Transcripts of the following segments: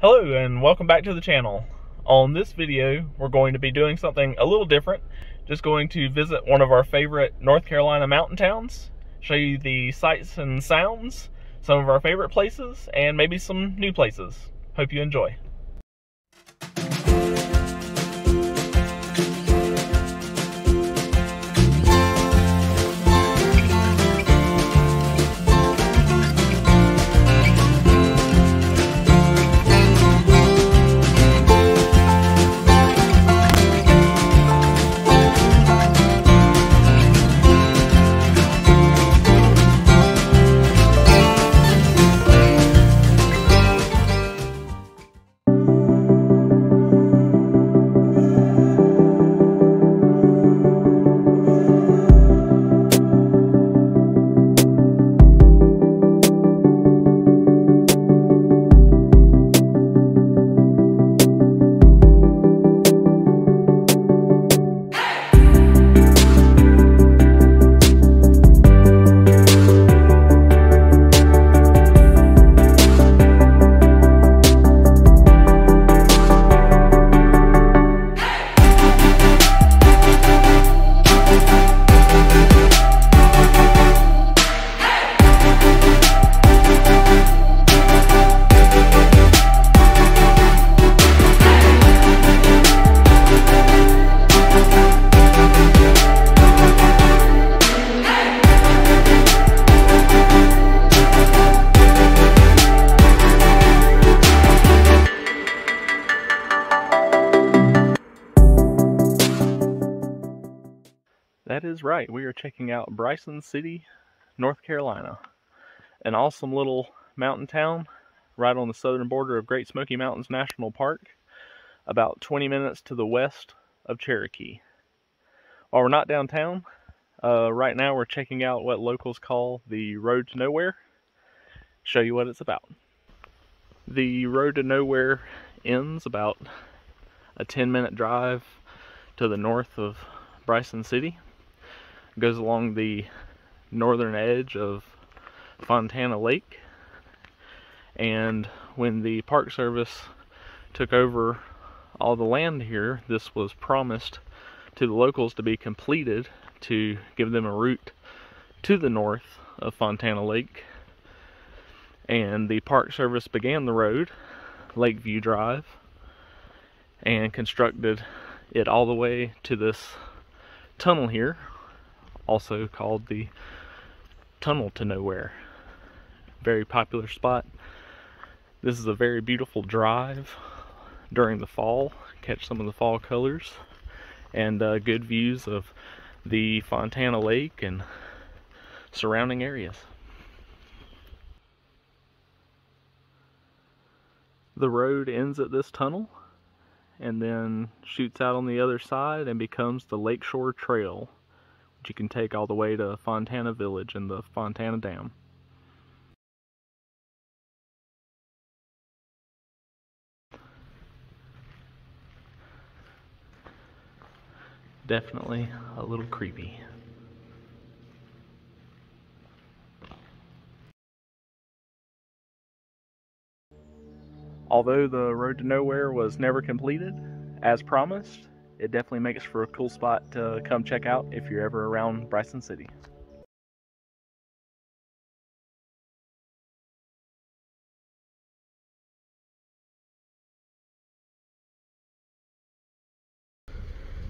Hello and welcome back to the channel. On this video we're going to be doing something a little different. Just going to visit one of our favorite North Carolina mountain towns, show you the sights and sounds, some of our favorite places, and maybe some new places. Hope you enjoy. That is right, we are checking out Bryson City, North Carolina. An awesome little mountain town right on the southern border of Great Smoky Mountains National Park, about 20 minutes to the west of Cherokee. While we're not downtown, right now we're checking out what locals call the Road to Nowhere. Show you what it's about. The Road to Nowhere ends about a 10-minute drive to the north of Bryson City. Goes along the northern edge of Fontana Lake, and when the Park Service took over all the land here, this was promised to the locals to be completed to give them a route to the north of Fontana Lake. And the Park Service began the road, Lakeview Drive, and constructed it all the way to this tunnel here, also called the Tunnel to Nowhere. Very popular spot. This is a very beautiful drive during the fall. Catch some of the fall colors and good views of the Fontana Lake and surrounding areas. The road ends at this tunnel and then shoots out on the other side and becomes the Lakeshore Trail, which you can take all the way to Fontana Village and the Fontana Dam. Definitely a little creepy. Although the Road to Nowhere was never completed, as promised, it definitely makes for a cool spot to come check out if you're ever around Bryson City.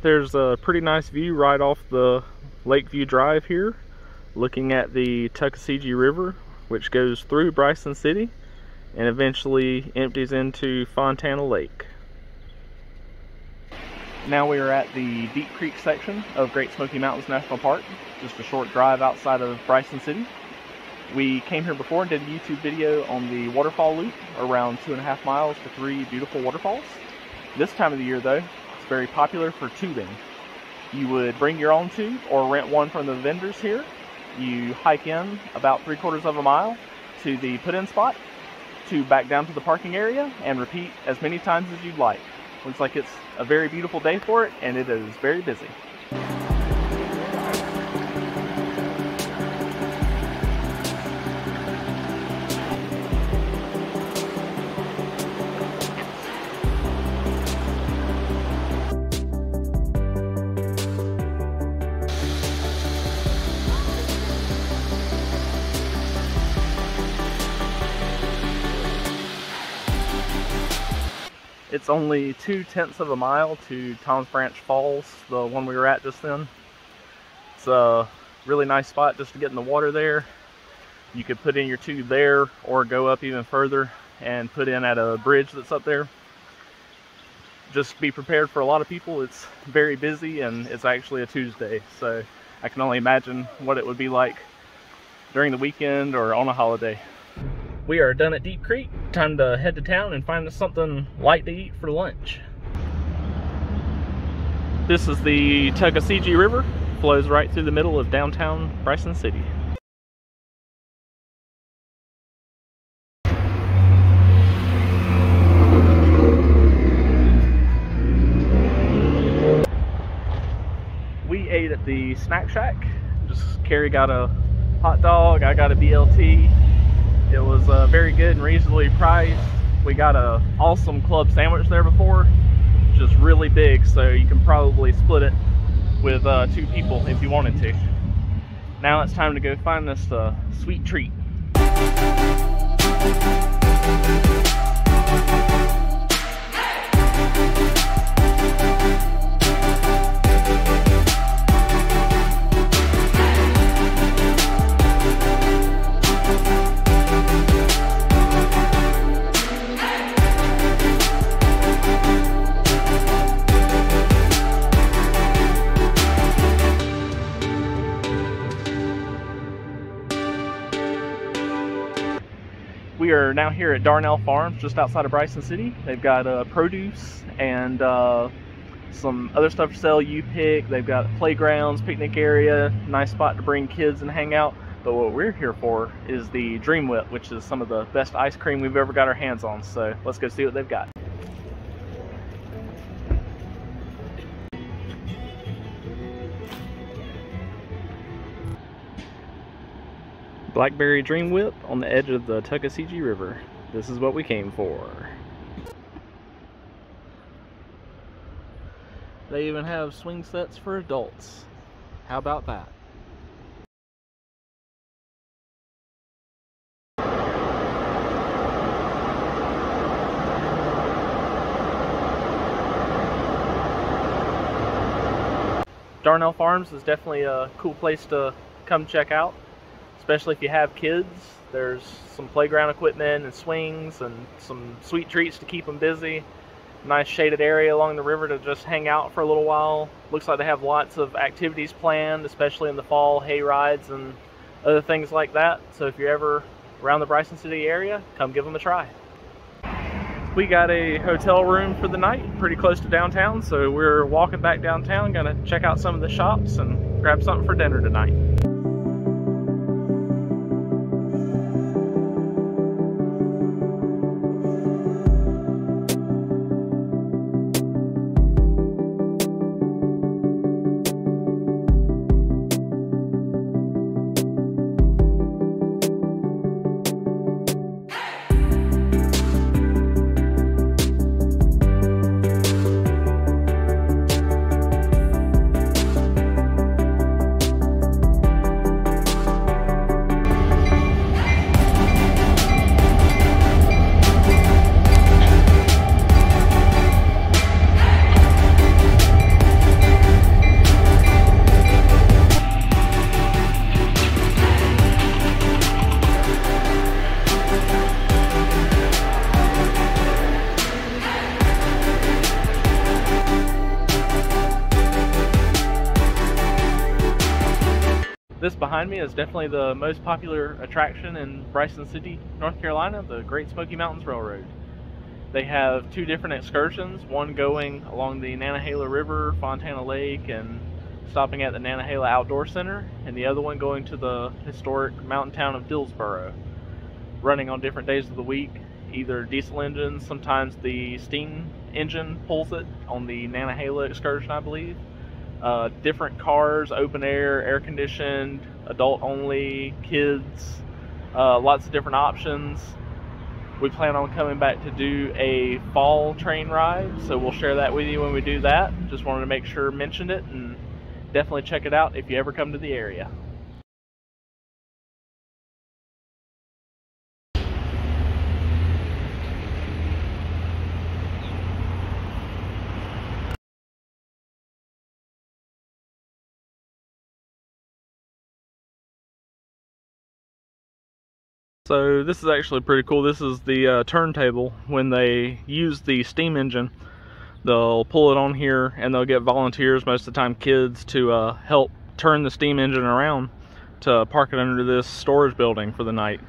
There's a pretty nice view right off the Lakeview Drive here, looking at the Tuckasegee River, which goes through Bryson City and eventually empties into Fontana Lake. Now we are at the Deep Creek section of Great Smoky Mountains National Park, just a short drive outside of Bryson City. We came here before and did a YouTube video on the waterfall loop, around 2.5 miles to 3 beautiful waterfalls. This time of the year though, it's very popular for tubing. You would bring your own tube or rent one from the vendors here. You hike in about 3/4 of a mile to the put-in spot, to back down to the parking area, and repeat as many times as you'd like. Looks like it's a very beautiful day for it, and it is very busy. It's only 2/10 of a mile to Tom's Branch Falls, the one we were at just then. It's a really nice spot just to get in the water there. You could put in your tube there or go up even further and put in at a bridge that's up there. Just be prepared for a lot of people. It's very busy and it's actually a Tuesday, so I can only imagine what it would be like during the weekend or on a holiday. We are done at Deep Creek. Time to head to town and find us something light to eat for lunch. This is the Tuckasegee River. Flows right through the middle of downtown Bryson City. We ate at the Snack Shack. Carrie got a hot dog, I got a BLT. It was very good and reasonably priced. We got a awesome club sandwich there before, just really big, so you can probably split it with 2 people if you wanted to. Now it's time to go find this sweet treat. We are now here at Darnell Farms, just outside of Bryson City. They've got produce and some other stuff for sale you pick. They've got playgrounds, picnic area, nice spot to bring kids and hang out. But what we're here for is the Dream Whip, which is some of the best ice cream we've ever got our hands on. So let's go see what they've got. Blackberry Dream Whip on the edge of the Tuckasegee River. This is what we came for. They even have swing sets for adults. How about that? Darnell Farms is definitely a cool place to come check out, especially if you have kids. There's some playground equipment and swings and some sweet treats to keep them busy. Nice shaded area along the river to just hang out for a little while. Looks like they have lots of activities planned, especially in the fall, hay rides and other things like that. So if you're ever around the Bryson City area, come give them a try. We got a hotel room for the night pretty close to downtown, so we're walking back downtown, gonna check out some of the shops and grab something for dinner tonight. This behind me is definitely the most popular attraction in Bryson City, North Carolina, the Great Smoky Mountains Railroad. They have 2 different excursions, one going along the Nantahala River, Fontana Lake, and stopping at the Nantahala Outdoor Center, and the other one going to the historic mountain town of Dillsboro. Running on different days of the week, either diesel engines, sometimes the steam engine pulls it on the Nantahala excursion, I believe. Different cars, open air conditioned, adult only, kids, lots of different options. We plan on coming back to do a fall train ride, so we'll share that with you when we do that. Just wanted to make sure mentioned it, and definitely check it out if you ever come to the area. So this is actually pretty cool. This is the turntable. When they use the steam engine, they'll pull it on here and they'll get volunteers, most of the time kids, to help turn the steam engine around to park it under this storage building for the night.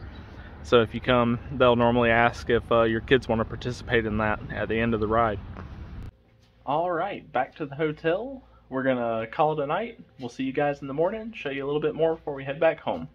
So if you come, they'll normally ask if your kids want to participate in that at the end of the ride. Alright, back to the hotel. We're gonna call it a night. We'll see you guys in the morning, show you a little bit more before we head back home.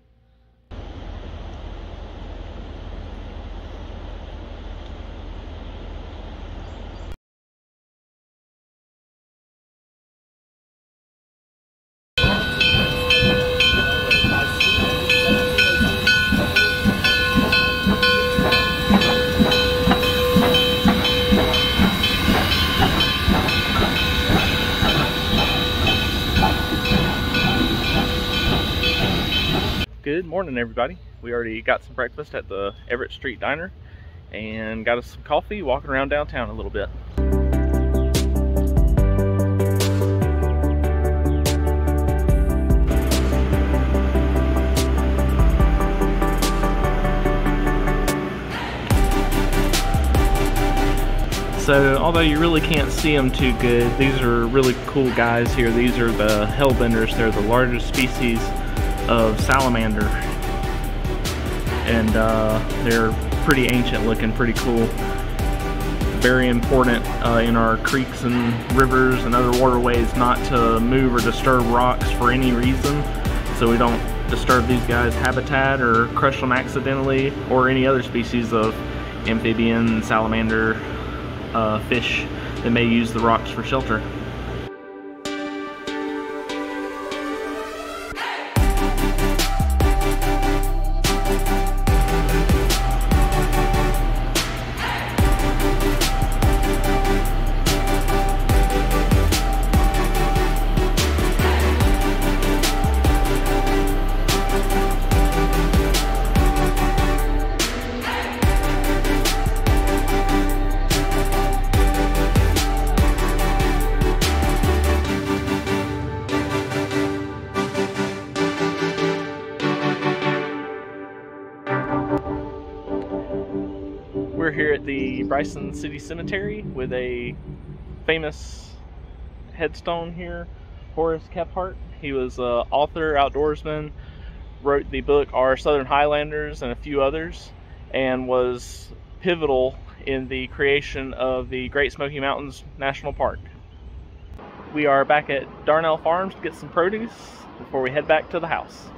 Good morning, everybody. We already got some breakfast at the Everett Street Diner and got us some coffee, walking around downtown a little bit. So, although you really can't see them too good, these are really cool guys here. These are the hellbenders. They're the largest species of salamander, and they're pretty ancient looking, pretty cool. Very important in our creeks and rivers and other waterways not to move or disturb rocks for any reason, so we don't disturb these guys' habitat or crush them accidentally, or any other species of amphibian, salamander, fish that may use the rocks for shelter. We're here at the Bryson City Cemetery with a famous headstone here, Horace Kephart. He was an author, outdoorsman, wrote the book Our Southern Highlanders and a few others, and was pivotal in the creation of the Great Smoky Mountains National Park. We are back at Darnell Farms to get some produce before we head back to the house.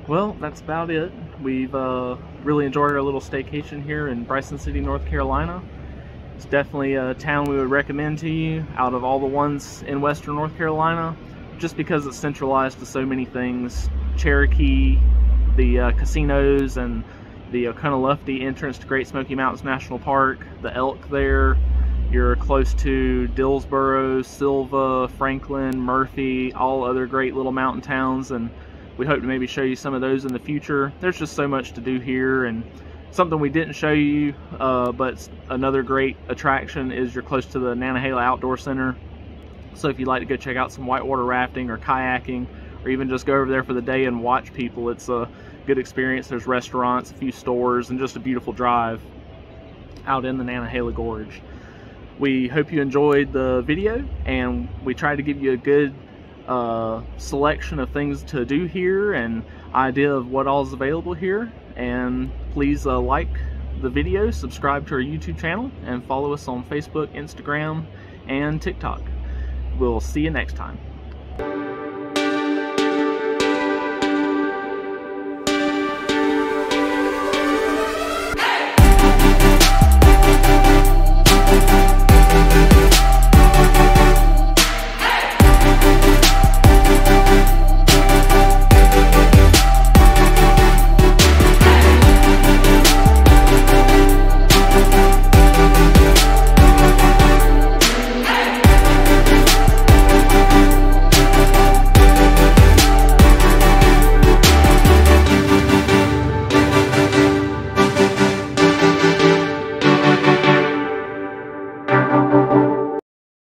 Well, that's about it. We've really enjoyed our little staycation here in Bryson City, North Carolina. It's definitely a town we would recommend to you out of all the ones in Western North Carolina, just because it's centralized to so many things. Cherokee, the casinos, and the Oconaluftee entrance to Great Smoky Mountains National Park, the elk there. You're close to Dillsboro, Silva, Franklin, Murphy, all other great little mountain towns, and we hope to maybe show you some of those in the future. There's just so much to do here, and something we didn't show you, but another great attraction is you're close to the Nantahala Outdoor Center. So if you'd like to go check out some whitewater rafting or kayaking, or even just go over there for the day and watch people, it's a good experience. There's restaurants, a few stores, and just a beautiful drive out in the Nantahala Gorge. We hope you enjoyed the video, and we tried to give you a good selection of things to do here and idea of what all is available here. And please like the video, subscribe to our YouTube channel, and follow us on Facebook, Instagram, and TikTok. We'll see you next time.